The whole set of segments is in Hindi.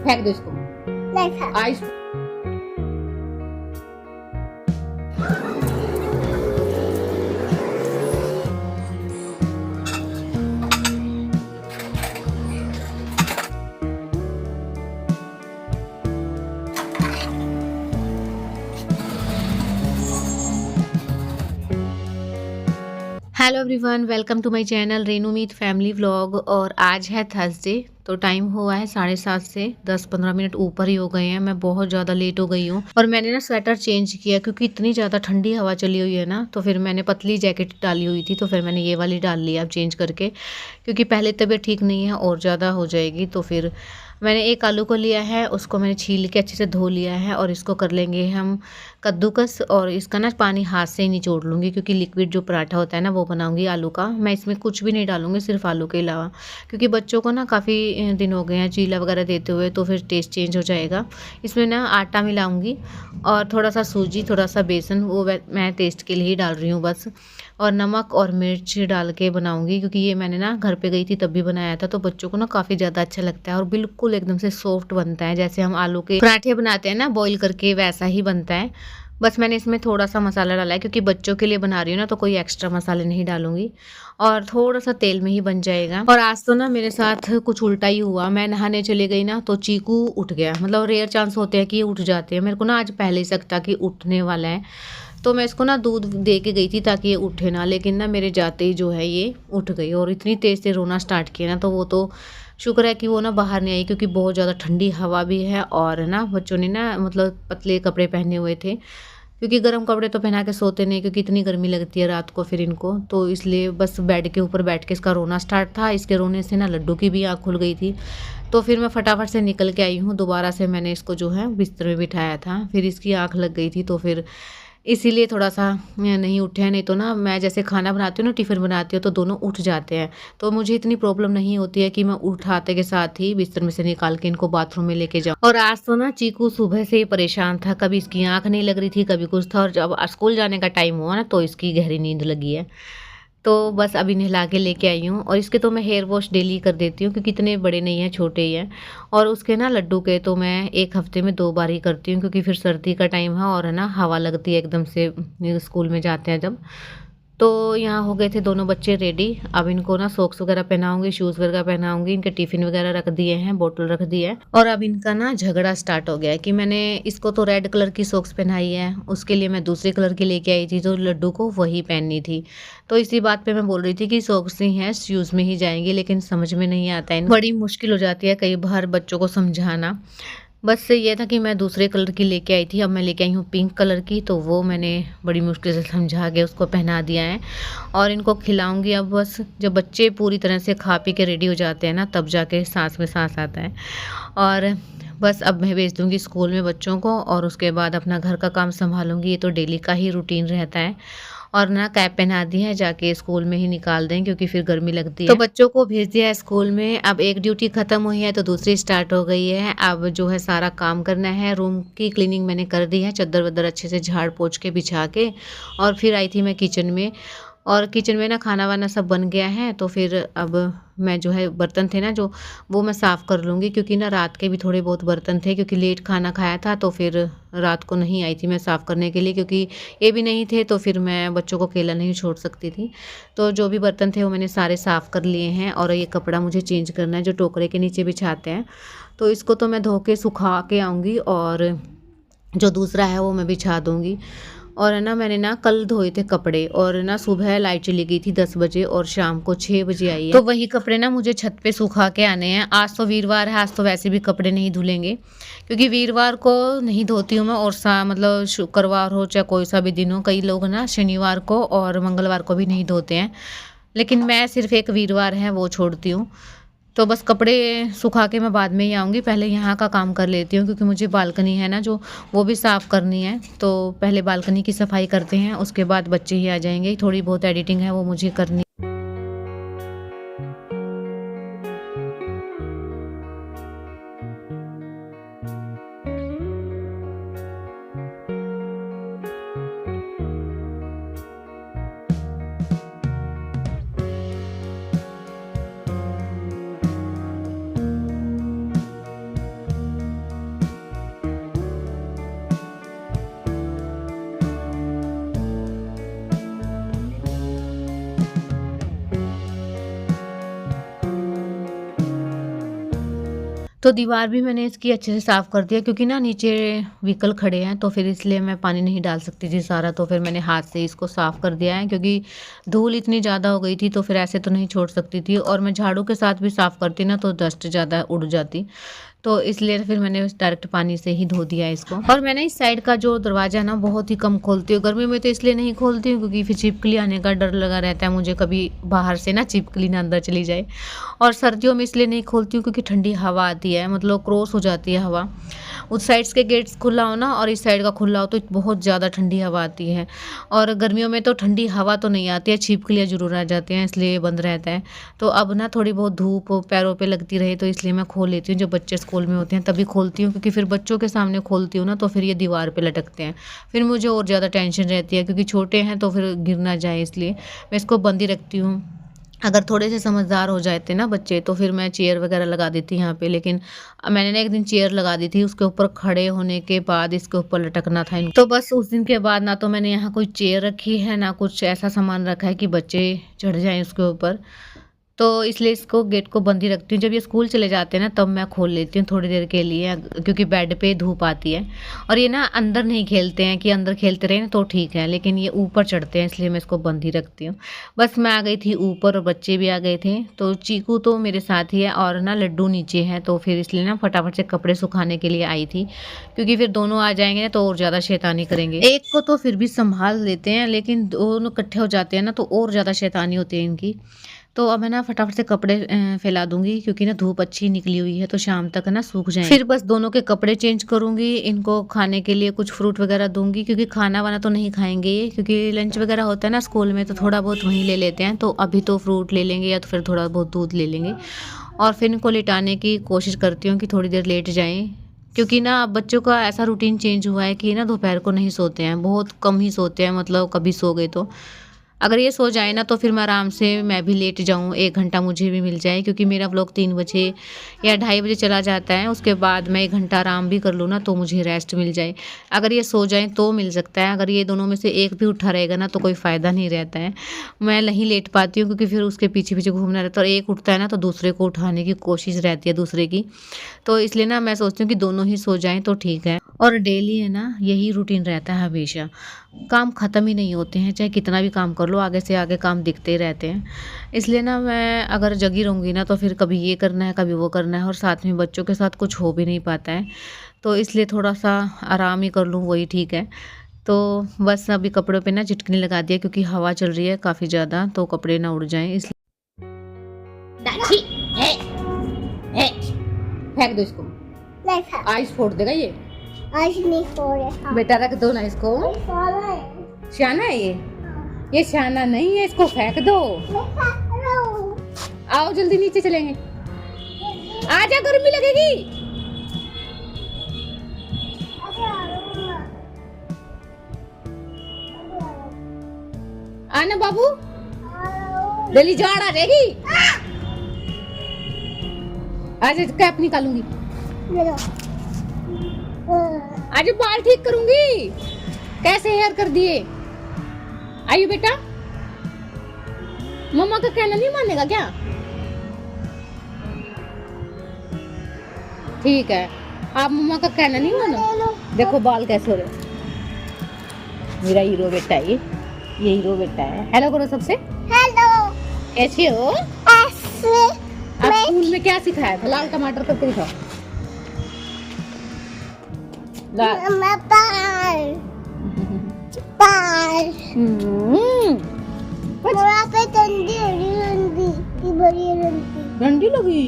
फेंक दो इसको। नहीं खा। आइस hello everyone, welcome to my channel Renu Meet family vlog. और आज है थर्सडे, तो टाइम हुआ है 7:30 से 10-15 मिनट ऊपर ही हो गए हैं। मैं बहुत ज़्यादा लेट हो गई हूँ और मैंने ना स्वेटर चेंज किया क्योंकि इतनी ज़्यादा ठंडी हवा चली हुई है ना। तो फिर मैंने पतली जैकेट डाली हुई थी, तो फिर मैंने ये वाली डाल लिया अब चेंज करके, क्योंकि पहले तबीयत ठीक नहीं है और ज़्यादा हो जाएगी। तो फिर मैंने एक आलू को लिया है, उसको मैंने छील के अच्छे से धो लिया है और इसको कर लेंगे हम कद्दूकस। और इसका ना पानी हाथ से ही निचोड़ लूँगी, क्योंकि लिक्विड जो पराठा होता है ना वो बनाऊँगी आलू का। मैं इसमें कुछ भी नहीं डालूँगी, सिर्फ आलू के अलावा, क्योंकि बच्चों को ना काफ़ी दिन हो गए हैं चीला वगैरह देते हुए, तो फिर टेस्ट चेंज हो जाएगा। इसमें ना आटा मिलाऊँगी और थोड़ा सा सूजी, थोड़ा सा बेसन, वो मैं टेस्ट के लिए ही डाल रही हूँ बस। और नमक और मिर्च डाल के बनाऊँगी, क्योंकि ये मैंने ना घर पे गई थी तब भी बनाया था, तो बच्चों को ना काफ़ी ज़्यादा अच्छा लगता है और बिल्कुल एकदम से सॉफ्ट बनता है, जैसे हम आलू के पराठे बनाते हैं ना बॉईल करके, वैसा ही बनता है। बस मैंने इसमें थोड़ा सा मसाला डाला है, क्योंकि बच्चों के लिए बना रही हूँ ना, तो कोई एक्स्ट्रा मसाले नहीं डालूंगी और थोड़ा सा तेल में ही बन जाएगा। और आज तो ना मेरे साथ कुछ उल्टा ही हुआ। मैं नहाने चली गई ना, तो चीकू उठ गया। मतलब रेयर चांस होते हैं कि ये उठ जाते हैं। मेरे को ना आज पहले ही शक था कि उठने वाला है, तो मैं इसको ना दूध दे के गई थी ताकि ये उठे ना, लेकिन ना मेरे जाते ही जो है ये उठ गई और इतनी तेज़ से रोना स्टार्ट किया ना। तो वो तो शुक्र है कि वो ना बाहर नहीं आई, क्योंकि बहुत ज़्यादा ठंडी हवा भी है और ना बच्चों ने ना मतलब पतले कपड़े पहने हुए थे, क्योंकि गर्म कपड़े तो पहना के सोते नहीं, क्योंकि इतनी गर्मी लगती है रात को फिर इनको। तो इसलिए बस बेड के ऊपर बैठ के इसका रोना स्टार्ट था। इसके रोने से ना लड्डू की भी आँख खुल गई थी। तो फिर मैं फटाफट से निकल के आई हूँ। दोबारा से मैंने इसको जो है बिस्तर में बिठाया था, फिर इसकी आँख लग गई थी, तो फिर इसीलिए थोड़ा-सा नहीं उठे हैं। नहीं तो ना मैं जैसे खाना बनाती हूँ ना, टिफ़िन बनाती हूँ, तो दोनों उठ जाते हैं। तो मुझे इतनी प्रॉब्लम नहीं होती है कि मैं उठाते के साथ ही बिस्तर में से निकाल के इनको बाथरूम में लेके जाऊँ। और आज तो ना चीकू सुबह से ही परेशान था, कभी इसकी आँख नहीं लग रही थी, कभी कुछ था। और जब स्कूल जाने का टाइम हुआ ना, तो इसकी गहरी नींद लगी है। तो बस अभी नहला के लेके आई हूँ और इसके तो मैं हेयर वॉश डेली कर देती हूँ, क्योंकि इतने बड़े नहीं हैं, छोटे ही हैं। और उसके ना लड्डू के तो मैं 1 हफ्ते में 2 बार ही करती हूँ, क्योंकि फिर सर्दी का टाइम है और है ना हवा लगती है एकदम से स्कूल में जाते हैं जब। तो यहाँ हो गए थे दोनों बच्चे रेडी। अब इनको ना सॉक्स वगैरह पहनाऊंगी, शूज़ वगैरह पहनाऊंगी, इनके टिफ़िन वगैरह रख दिए हैं, बोतल रख दी है। और अब इनका ना झगड़ा स्टार्ट हो गया है कि मैंने इसको तो रेड कलर की सॉक्स पहनाई है, उसके लिए मैं दूसरे कलर की लेके आई थी, तो लड्डू को वही पहननी थी। तो इसी बात पे मैं बोल रही थी कि सॉक्स ही हैं, शूज़ में ही जाएंगे, लेकिन समझ में नहीं आता है। बड़ी मुश्किल हो जाती है कई बार बच्चों को समझाना। बस ये था कि मैं दूसरे कलर की लेके आई थी, अब मैं लेके आई हूँ पिंक कलर की, तो वो मैंने बड़ी मुश्किल से समझा के उसको पहना दिया है और इनको खिलाऊंगी अब। बस जब बच्चे पूरी तरह से खा पी के रेडी हो जाते हैं ना, तब जाके सांस में सांस आता है। और बस अब मैं भेज दूंगी स्कूल में बच्चों को और उसके बाद अपना घर का काम संभालूंगी। ये तो डेली का ही रूटीन रहता है। और ना कैप पहना दी है, जाके स्कूल में ही निकाल दें, क्योंकि फिर गर्मी लगती है। तो बच्चों को भेज दिया है स्कूल में। अब एक ड्यूटी खत्म हुई है तो दूसरी स्टार्ट हो गई है। अब जो है सारा काम करना है। रूम की क्लीनिंग मैंने कर दी है, चादर वदर अच्छे से झाड़ पोंछ के बिछा के। और फिर आई थी मैं किचन में, और किचन में ना खाना वाना सब बन गया है। तो फिर अब मैं जो है बर्तन थे ना जो, वो मैं साफ़ कर लूँगी, क्योंकि ना रात के भी थोड़े बहुत बर्तन थे, क्योंकि लेट खाना खाया था। तो फिर रात को नहीं आई थी मैं साफ़ करने के लिए, क्योंकि ये भी नहीं थे, तो फिर मैं बच्चों को अकेला नहीं छोड़ सकती थी। तो जो भी बर्तन थे वो मैंने सारे साफ़ कर लिए हैं। और ये कपड़ा मुझे चेंज करना है जो टोकरे के नीचे बिछाते हैं, तो इसको तो मैं धो के सुखा के आऊँगी और जो दूसरा है वो मैं बिछा दूँगी। और है ना मैंने ना कल धोए थे कपड़े, और ना सुबह लाइट चली गई थी 10 बजे और शाम को 6 बजे आई है। तो वही कपड़े ना मुझे छत पे सुखा के आने हैं। आज तो वीरवार है, आज तो वैसे भी कपड़े नहीं धुलेंगे, क्योंकि वीरवार को नहीं धोती हूँ मैं। और मतलब शुक्रवार हो चाहे कोई सा भी दिन हो, कई लोग ना शनिवार को और मंगलवार को भी नहीं धोते हैं, लेकिन मैं सिर्फ एक वीरवार है वो छोड़ती हूँ। तो बस कपड़े सुखा के मैं बाद में ही आऊँगी। पहले यहाँ का काम कर लेती हूँ, क्योंकि मुझे बालकनी है ना जो, वो भी साफ़ करनी है। तो पहले बालकनी की सफाई करते हैं, उसके बाद बच्चे ही आ जाएंगे। थोड़ी बहुत एडिटिंग है वो मुझे करनी। तो दीवार भी मैंने इसकी अच्छे से साफ़ कर दिया क्योंकि ना नीचे व्हीकल खड़े हैं, तो फिर इसलिए मैं पानी नहीं डाल सकती थी सारा, तो फिर मैंने हाथ से इसको साफ़ कर दिया है क्योंकि धूल इतनी ज़्यादा हो गई थी, तो फिर ऐसे तो नहीं छोड़ सकती थी और मैं झाड़ू के साथ भी साफ़ करती ना तो डस्ट ज़्यादा उड़ जाती। तो इसलिए फिर मैंने डायरेक्ट पानी से ही धो दिया इसको। और मैंने इस साइड का जो दरवाज़ा है ना बहुत ही कम खोलती हूँ। गर्मी में तो इसलिए नहीं खोलती हूँ क्योंकि फिर छिपकली आने का डर लगा रहता है मुझे, कभी बाहर से ना छिपकली ना अंदर चली जाए। और सर्दियों में इसलिए नहीं खोलती हूँ क्योंकि ठंडी हवा आती है, मतलब क्रॉस हो जाती है हवा। उस साइड्स के गेट्स खुला हो ना और इस साइड का खुला हो तो बहुत ज़्यादा ठंडी हवा आती है। और गर्मियों में तो ठंडी हवा तो नहीं आती है, छिपकलियाँ ज़रूर आ जाती हैं, इसलिए ये बंद रहता है। तो अब ना थोड़ी बहुत धूप पैरों पे लगती रहे तो इसलिए मैं खोल लेती हूँ। जब बच्चे स्कूल में होते हैं तभी खोलती हूँ क्योंकि फिर बच्चों के सामने खोलती हूँ ना तो फिर ये दीवार पे लटकते हैं, फिर मुझे और ज़्यादा टेंशन रहती है क्योंकि छोटे हैं तो फिर गिर ना जाए, इसलिए मैं इसको बंद ही रखती हूँ। अगर थोड़े से समझदार हो जाते ना बच्चे तो फिर मैं चेयर वगैरह लगा देती यहाँ पे, लेकिन मैंने ना एक दिन चेयर लगा दी थी, उसके ऊपर खड़े होने के बाद इसके ऊपर लटकना था इनको। तो बस उस दिन के बाद ना तो मैंने यहाँ कोई चेयर रखी है ना कुछ ऐसा सामान रखा है कि बच्चे चढ़ जाएं उसके ऊपर। तो इसलिए इसको गेट को बंद ही रखती हूँ। जब ये स्कूल चले जाते हैं ना तब मैं खोल लेती हूँ थोड़ी देर के लिए, क्योंकि बेड पे धूप आती है। और ये ना अंदर नहीं खेलते हैं कि अंदर खेलते रहे तो ठीक है, लेकिन ये ऊपर चढ़ते हैं इसलिए मैं इसको बंद ही रखती हूँ। बस मैं आ गई थी ऊपर और बच्चे भी आ गए थे, तो चीकू तो मेरे साथ ही है और ना लड्डू नीचे है, तो फिर इसलिए ना फटाफट से कपड़े सुखाने के लिए आई थी क्योंकि फिर दोनों आ जाएंगे ना तो और ज़्यादा शैतानी करेंगे। एक को तो फिर भी संभाल लेते हैं लेकिन दोनों इकट्ठे हो जाते हैं ना तो और ज़्यादा शैतानी होती है इनकी। तो अब मैं ना फटाफट से कपड़े फैला दूंगी क्योंकि ना धूप अच्छी निकली हुई है तो शाम तक ना सूख जाए। फिर बस दोनों के कपड़े चेंज करूंगी, इनको खाने के लिए कुछ फ्रूट वगैरह दूंगी क्योंकि खाना वाना तो नहीं खाएंगे ये, क्योंकि लंच वगैरह होता है ना स्कूल में तो थोड़ा बहुत वहीं ले लेते हैं। तो अभी तो फ्रूट ले लेंगे या तो फिर थोड़ा बहुत दूध ले लेंगे। और फिर इनको लिटाने की कोशिश करती हूँ कि थोड़ी देर लेट जाएँ, क्योंकि ना बच्चों का ऐसा रूटीन चेंज हुआ है कि ना दोपहर को नहीं सोते हैं, बहुत कम ही सोते हैं, मतलब कभी सो गए तो। अगर ये सो जाए ना तो फिर मैं आराम से मैं भी लेट जाऊँ, 1 घंटा मुझे भी मिल जाए क्योंकि मेरा व्लॉग 3 बजे या 2:30 बजे चला जाता है। उसके बाद मैं 1 घंटा आराम भी कर लूँ ना तो मुझे रेस्ट मिल जाए। अगर ये सो जाए तो मिल सकता है, अगर ये दोनों में से एक भी उठा रहेगा ना तो कोई फ़ायदा नहीं रहता है। मैं नहीं लेट पाती हूँ क्योंकि फिर उसके पीछे पीछे घूमना रहता है और एक उठता है ना तो दूसरे को उठाने की कोशिश रहती है दूसरे की। तो इसलिए ना मैं सोचती हूँ कि दोनों ही सो जाएँ तो ठीक है। और डेली है ना यही रूटीन रहता है, हमेशा काम ख़त्म ही नहीं होते हैं, चाहे कितना भी काम कर लो आगे से आगे काम दिखते ही रहते हैं। इसलिए ना मैं अगर जगी रहूँगी ना तो फिर कभी ये करना है कभी वो करना है और साथ में बच्चों के साथ कुछ हो भी नहीं पाता है, तो इसलिए थोड़ा सा आराम ही कर लूँ वही ठीक है। तो बस अभी कपड़ों पे ना चिटकनी लगा दिया क्योंकि हवा चल रही है काफ़ी ज़्यादा तो कपड़े ना उड़ जाएं, इसलिए फेंक दो इसको, आइस फोड़ देगा ये। आज नहीं फोड़े बेटा रख दो ना इसको, शाना है ये शाना नहीं है, इसको फेंक दो। आओ जल्दी नीचे चलेंगे, आजा गर्मी लगेगी। आना बाबू, दिल्ली जाड़ आ जाएगी। आज कैप निकालूंगी, आज बाल ठीक करूंगी। कैसे हेयर कर दिए, आइए बेटा। मम्मा का कहना नहीं मानेगा क्या? ठीक है, आप मम्मा का कहना नहीं मानो। देखो बाल कैसे हो रहे, मेरा हीरो बेटा है ये हीरो बेटा है। हेलो करो सबसे, हेलो। कैसे हो? ऐसे आप स्कूल में क्या सिखाया था? लाल टमाटर करके दिखाओ। मम्मा पाल पाल मम्मा पे ठंडी बड़ी डंडी लगी।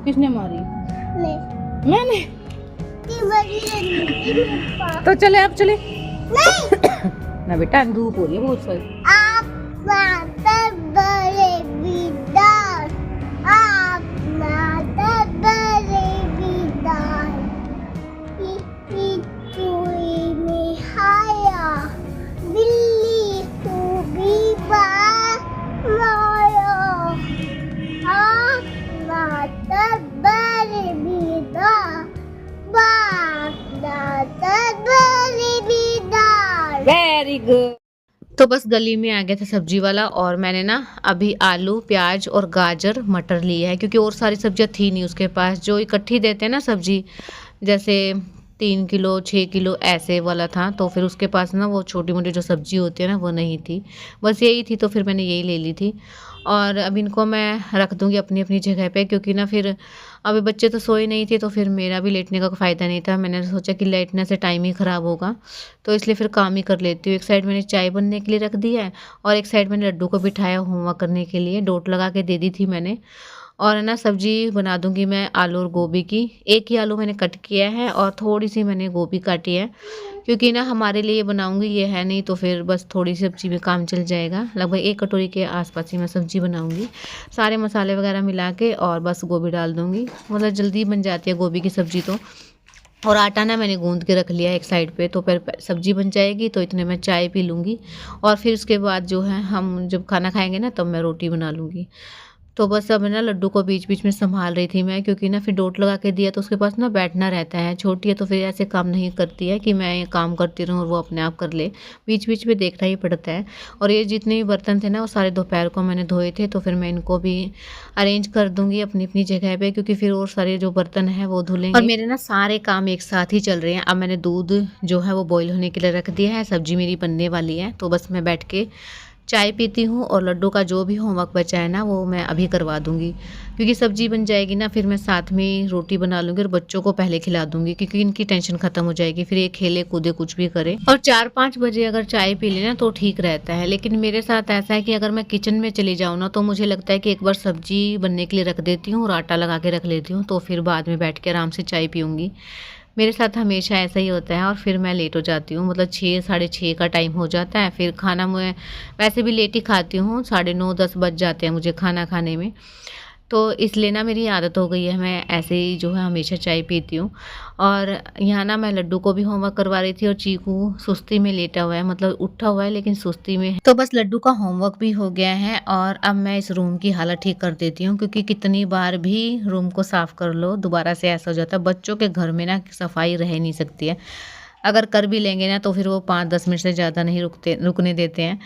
किसने मारी? मैंने। तो चले अब चले ना बेटा, धूप हो रही है बहुत सारी। आप बड़े बिदार, आप बड़े बिदार, में हाया बिल्ली को भी माया, आप बड़े बिदार, बाप बड़े बिदार। Very good. तो बस गली में आ गया था सब्जी वाला और मैंने ना अभी आलू, प्याज और गाजर, मटर लिया है क्योंकि और सारी सब्जियाँ थी नहीं उसके पास। जो इकट्ठी देते हैं ना सब्जी, जैसे 3 किलो, 6 किलो ऐसे वाला था, तो फिर उसके पास ना वो छोटी-मोटी जो सब्जी होती है ना वो नहीं थी। बस यही थी तो फिर मैंने यही ले ली थी और अब इनको मैं रख दूँगी अपनी-अपनी जगह पे क्योंकि ना फिर अभी बच्चे तो सोए नहीं थे तो फिर मेरा भी लेटने का कोई फ़ायदा नहीं था। मैंने सोचा कि लेटने से टाइम ही ख़राब होगा, तो इसलिए फिर काम ही कर लेती हूँ। एक साइड मैंने चाय बनने के लिए रख दी है और एक साइड मैंने लड्डू को बिठाया होमवर्क करने के लिए, डोट लगा के दे दी थी मैंने। और है ना सब्ज़ी बना दूँगी मैं आलू और गोभी की। एक ही आलू मैंने कट किया है और थोड़ी-सी मैंने गोभी काटी है, क्योंकि ना हमारे लिए बनाऊँगी ये है नहीं तो फिर बस थोड़ी सब्ज़ी में काम चल जाएगा। लगभग 1 कटोरी के आस-पास ही मैं सब्ज़ी बनाऊँगी। सारे मसाले वगैरह मिला के और बस गोभी डाल दूँगी। मतलब जल्दी बन जाती है गोभी की सब्ज़ी तो। और आटा ना मैंने गूँध के रख लिया है एक साइड पे, तो फिर प सब्ज़ी बन जाएगी तो इतने में चाय पी लूँगी और फिर उसके बाद जो है हम जब खाना खाएँगे ना तब मैं रोटी बना लूँगी। तो बस अब ना लड्डू को बीच-बीच में सँभाल रही थी मैं क्योंकि ना फिर डोट लगा के दिया तो उसके पास ना बैठना रहता है। छोटी है तो फिर ऐसे काम नहीं करती है कि मैं ये काम करती रहूँ और वो अपने आप कर ले। बीच-बीच में देखना ही पड़ता है और ये जितने भी बर्तन थे ना वो सारे दोपहर को मैंने धोए थे तो फिर मैं इनको भी अरेंज कर दूँगी अपनी-अपनी जगह पे क्योंकि फिर और सारे जो बर्तन हैं वो धुलेंगे। और मेरे ना सारे काम एक साथ ही चल रहे हैं। अब मैंने दूध जो है वो बॉयल होने के लिए रख दिया है, सब्ज़ी मेरी बनने वाली है तो बस मैं बैठ के चाय पीती हूँ और लड्डू का जो भी होमवर्क बचा है ना वो मैं अभी करवा दूँगी क्योंकि सब्ज़ी बन जाएगी ना फिर मैं साथ में रोटी बना लूँगी और बच्चों को पहले खिला दूँगी क्योंकि इनकी टेंशन ख़त्म हो जाएगी, फिर ये खेले कूदे कुछ भी करे। और 4-5 बजे अगर चाय पी लें ना तो ठीक रहता है, लेकिन मेरे साथ ऐसा है कि अगर मैं किचन में चली जाऊँ ना तो मुझे लगता है कि एक बार सब्ज़ी बनने के लिए रख देती हूँ और आटा लगा के रख लेती हूँ तो फिर बाद में बैठ के आराम से चाय पीऊँगी। मेरे साथ हमेशा ऐसा ही होता है और फिर मैं लेट हो जाती हूँ, मतलब 6 साढ़े 6 का टाइम हो जाता है। फिर खाना मैं वैसे भी लेट ही खाती हूँ, साढ़े 9 10 बज जाते हैं मुझे खाना खाने में। तो इसलिए ना मेरी आदत हो गई है, मैं ऐसे ही जो है हमेशा चाय पीती हूँ। और यहाँ ना मैं लड्डू को भी होमवर्क करवा रही थी और चीकू सुस्ती में लेटा हुआ है, मतलब उठा हुआ है लेकिन सुस्ती में है। तो बस लड्डू का होमवर्क भी हो गया है और अब मैं इस रूम की हालत ठीक कर देती हूँ क्योंकि कितनी बार भी रूम को साफ़ कर लो दोबारा से ऐसा हो जाता है। बच्चों के घर में ना सफाई रह नहीं सकती है, अगर कर भी लेंगे ना तो फिर वो 5-10 मिनट से ज़्यादा नहीं रुकने देते हैं।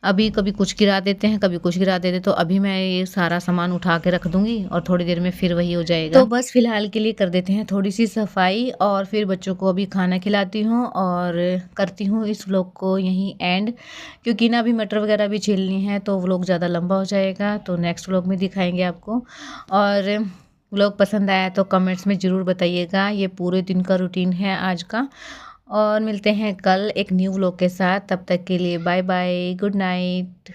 अभी कभी कुछ गिरा देते हैं, कभी कुछ गिरा देते हैं, तो अभी मैं ये सारा सामान उठा के रख दूँगी और थोड़ी देर में फिर वही हो जाएगा। तो बस फ़िलहाल के लिए कर देते हैं थोड़ी-सी सफाई और फिर बच्चों को अभी खाना खिलाती हूँ और करती हूँ इस व्लॉग को यहीं एंड, क्योंकि ना अभी मटर वगैरह भी छीलनी है तो व्लॉग ज़्यादा लंबा हो जाएगा, तो नेक्स्ट व्लॉग में दिखाएँगे आपको। और व्लॉग पसंद आया तो कमेंट्स में ज़रूर बताइएगा। ये पूरे दिन का रूटीन है आज का और मिलते हैं कल एक न्यू व्लॉग के साथ। तब तक के लिए बाय बाय, गुड नाइट।